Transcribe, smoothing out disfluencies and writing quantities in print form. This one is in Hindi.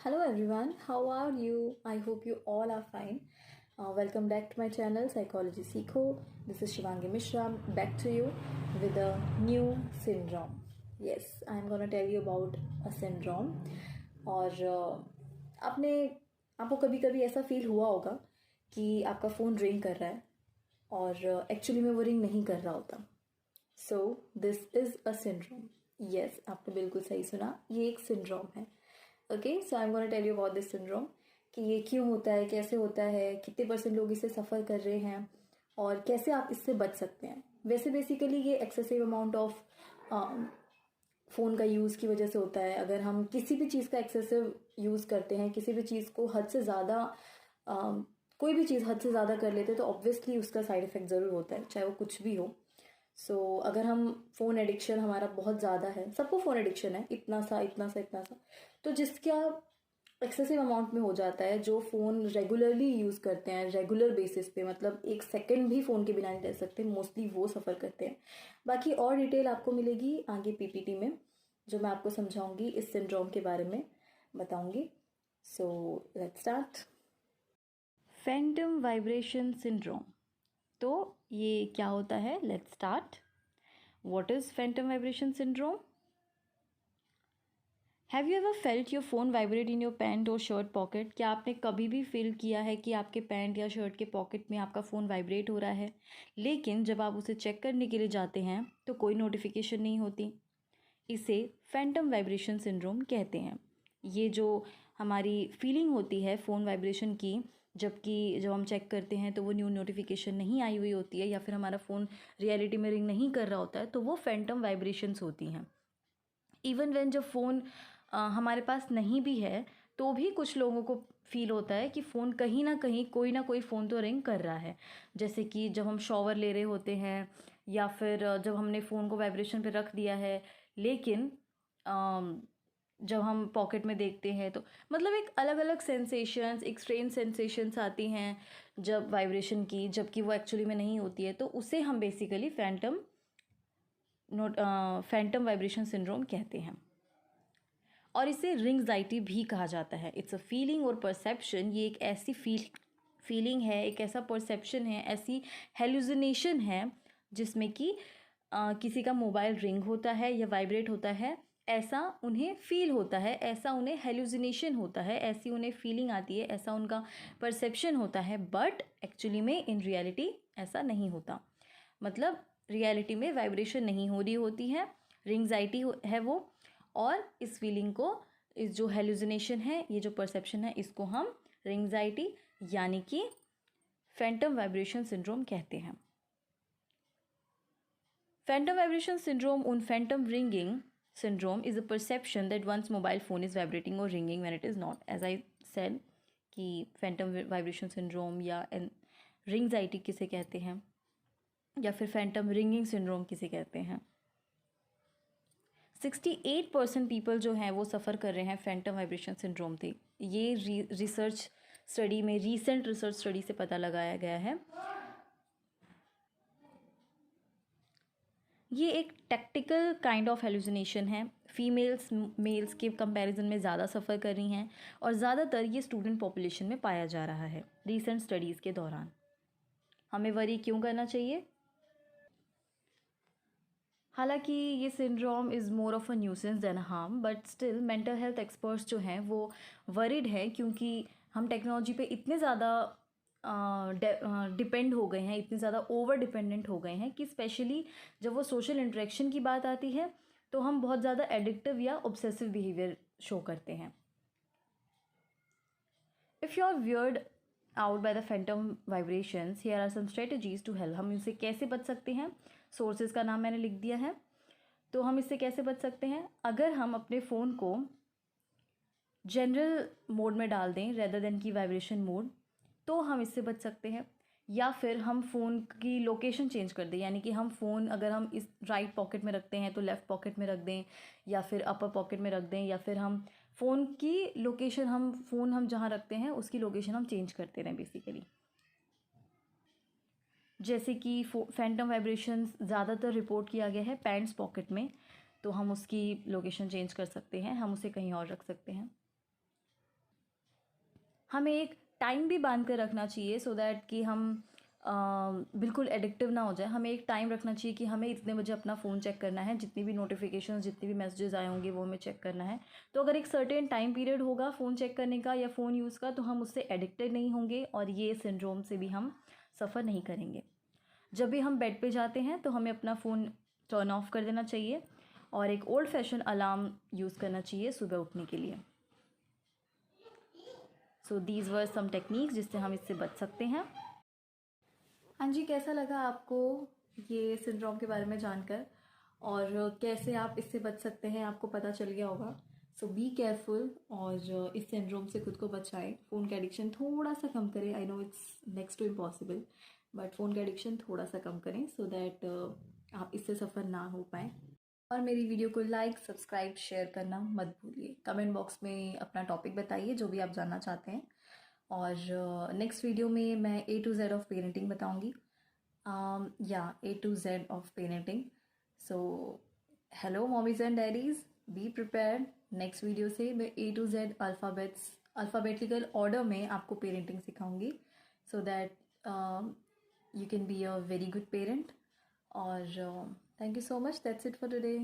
Hello everyone, how are you? I hope you all are fine. Welcome back to my channel Psychology Seekho. This is Shivangi Mishra back to you with a new syndrome. Yes, I'm gonna tell you about a syndrome. और आपको कभी कभी ऐसा फील हुआ होगा कि आपका फ़ोन रिंग कर रहा है और एक्चुअली में वो रिंग नहीं कर रहा होता. So this is a syndrome. Yes, आपने बिल्कुल सही सुना, ये एक सिंड्रोम है. Okay, so I am gonna tell you about this syndrome कि ये क्यों होता है, कैसे होता है, कितने % लोग इससे सफ़र कर रहे हैं और कैसे आप इससे बच सकते हैं. वैसे बेसिकली ये एक्सेसिव अमाउंट ऑफ फ़ोन का यूज़ की वजह से होता है. अगर हम किसी भी चीज़ का एक्सेसिव यूज़ करते हैं, किसी भी चीज़ को हद से ज़्यादा कोई भी चीज़ हद से ज़्यादा कर लेते हैं तो ऑब्वियसली उसका साइड इफ़ेक्ट ज़रूर होता है, चाहे वो कुछ भी हो. सो अगर हम फ़ोन एडिक्शन हमारा बहुत ज़्यादा है, सबको फ़ोन एडिक्शन है, इतना सा इतना सा इतना सा, तो जिसका एक्सेसिव अमाउंट में हो जाता है, जो फ़ोन रेगुलरली यूज़ करते हैं रेगुलर बेसिस पे, मतलब एक सेकंड भी फ़ोन के बिना नहीं रह सकते, मोस्टली वो सफ़र करते हैं. बाकी और डिटेल आपको मिलेगी आगे पीपीटी में, जो मैं आपको समझाऊंगी, इस सिंड्रोम के बारे में बताऊंगी. So let's start. Phantom vibration syndrome. तो ये क्या होता है? Let's start. What is Phantom vibration syndrome? Have you ever felt your phone vibrate in your pant और शर्ट पॉकेट? क्या आपने कभी भी फील किया है कि आपके पैंट या शर्ट के पॉकेट में आपका फ़ोन वाइब्रेट हो रहा है, लेकिन जब आप उसे चेक करने के लिए जाते हैं तो कोई नोटिफिकेशन नहीं होती? इसे फैंटम वाइब्रेशन सिंड्रोम कहते हैं. ये जो हमारी फीलिंग होती है फ़ोन वाइब्रेशन की, जबकि जब हम चेक करते हैं तो वो न्यू नोटिफिकेशन नहीं आई हुई होती है या फिर हमारा फ़ोन रियलिटी में रिंग नहीं कर रहा होता है, तो वो फैंटम वाइब्रेशंस होती हैं. इवन व्हेन जब फ़ोन हमारे पास नहीं भी है तो भी कुछ लोगों को फील होता है कि फ़ोन कहीं ना कहीं कोई ना कोई फ़ोन तो रिंग कर रहा है. जैसे कि जब हम शॉवर ले रहे होते हैं या फिर जब हमने फ़ोन को वाइब्रेशन पे रख दिया है, लेकिन जब हम पॉकेट में देखते हैं तो मतलब एक अलग अलग सेंसेशंस, एक स्ट्रेंज सेंसेशंस आती हैं जब वाइब्रेशन की, जबकि वो एक्चुअली में नहीं होती है. तो उसे हम बेसिकली फैंटम वाइब्रेशन सिंड्रोम कहते हैं और इसे रिंग्जाइटी भी कहा जाता है. इट्स अ फीलिंग और परसेप्शन. ये एक ऐसी फीलिंग है, एक ऐसा परसेप्शन है, ऐसी हेलुसिनेशन है जिसमें कि किसी का मोबाइल रिंग होता है या वाइब्रेट होता है, ऐसा उन्हें फील होता है, ऐसा उन्हें हेलुसिनेशन होता है, ऐसी उन्हें फीलिंग आती है, ऐसा उनका परसेप्शन होता है. बट एक्चुअली में इन रियलिटी ऐसा नहीं होता. मतलब रियलिटी में वाइब्रेशन नहीं हो रही होती है, रिंग्जाइटी है वो. और इस फीलिंग को, इस जो हेलुसिनेशन है, ये जो परसेप्शन है, इसको हम रिंग्जाइटी यानी कि फैंटम वाइब्रेशन सिंड्रोम कहते हैं. Phantom vibration syndrome and phantom ringing syndrome is a perception that one's mobile phone is vibrating or ringing when it is not. As I said कि phantom vibration syndrome या anxiety किसे कहते हैं या फिर phantom ringing syndrome किसे कहते हैं. 68% पीपल जो हैं वो सफ़र कर रहे हैं फैंटम वाइब्रेशन सिंड्रोम से. ये रिसर्च स्टडी में, रीसेंट रिसर्च स्टडी से पता लगाया गया है. ये एक टैक्टिकल काइंड ऑफ हेलुसिनेशन है. फीमेल्स मेल्स के कंपैरिजन में ज़्यादा सफ़र कर रही हैं और ज़्यादातर ये स्टूडेंट पॉपुलेशन में पाया जा रहा है रीसेंट स्टडीज़ के दौरान. हमें वरी क्यों करना चाहिए? हालांकि ये syndrome is more of a nuisance than harm, but still mental health experts जो हैं वो वरीड हैं, क्योंकि हम टेक्नोलॉजी पे इतने ज़्यादा डिपेंड हो गए हैं, इतने ज़्यादा ओवर डिपेंडेंट हो गए हैं कि स्पेशली जब वो सोशल इंटरेक्शन की बात आती है तो हम बहुत ज़्यादा एडिक्टिव या ऑब्सेसिव बिहेवियर शो करते हैं. If you are weird out by the phantom vibrations, here are some strategies to help. हम इससे कैसे बच सकते हैं? सोर्सेज का नाम मैंने लिख दिया है. तो हम इससे कैसे बच सकते हैं? अगर हम अपने फ़ोन को जनरल मोड में डाल दें रेदर देन की वाइब्रेशन मोड, तो हम इससे बच सकते हैं. या फिर हम फ़ोन की लोकेशन चेंज कर दें, यानी कि हम फ़ोन अगर हम इस राइट पॉकेट में रखते हैं तो लेफ़्ट पॉकेट में रख दें, या फिर अपर पॉकेट में रख दें, या फिर हम फ़ोन की लोकेशन, हम जहाँ रखते हैं उसकी लोकेशन हम चेंज करते रहें बेसिकली. जैसे कि फैंटम वाइब्रेशंस ज़्यादातर रिपोर्ट किया गया है पैंट्स पॉकेट में, तो हम उसकी लोकेशन चेंज कर सकते हैं, हम उसे कहीं और रख सकते हैं. हमें एक टाइम भी बांध कर रखना चाहिए सो दैट कि हम बिल्कुल एडिक्टिव ना हो जाए। हमें एक टाइम रखना चाहिए कि हमें इतने बजे अपना फ़ोन चेक करना है, जितनी भी नोटिफिकेशन जितने भी मैसेजेस आए होंगे वो हमें चेक करना है। तो अगर एक सर्टेन टाइम पीरियड होगा फ़ोन चेक करने का या फ़ोन यूज़ का, तो हम उससे एडिक्टेड नहीं होंगे और ये सिंड्रोम से भी हम सफ़र नहीं करेंगे। जब भी हम बेड पे जाते हैं तो हमें अपना फ़ोन टर्न ऑफ कर देना चाहिए और एक ओल्ड फैशन अलार्म यूज़ करना चाहिए सुबह उठने के लिए। So these were some techniques जिससे हम इससे बच सकते हैं। हाँ जी, कैसा लगा आपको ये सिंड्रोम के बारे में जानकर, और कैसे आप इससे बच सकते हैं आपको पता चल गया होगा। सो बी केयरफुल और इस सिंड्रोम से खुद को बचाएं। फ़ोन का एडिक्शन थोड़ा सा कम करें। I know it's next to impossible, but phone का एडिक्शन थोड़ा सा कम करें सो दैट आप इससे सफ़र ना हो पाएँ। और मेरी वीडियो को लाइक, सब्सक्राइब, शेयर करना मत भूलिए। कमेंट बॉक्स में अपना टॉपिक बताइए जो भी आप जानना चाहते हैं, और नेक्स्ट वीडियो में मैं A to Z of parenting बताऊंगी। या A to Z of parenting. So hello mommies and daddies, be prepared. Next video से मैं A to Z alphabetical order में आपको पेरेंटिंग सिखाऊंगी so that you can be a very good parent. और thank you so much, that's it for today.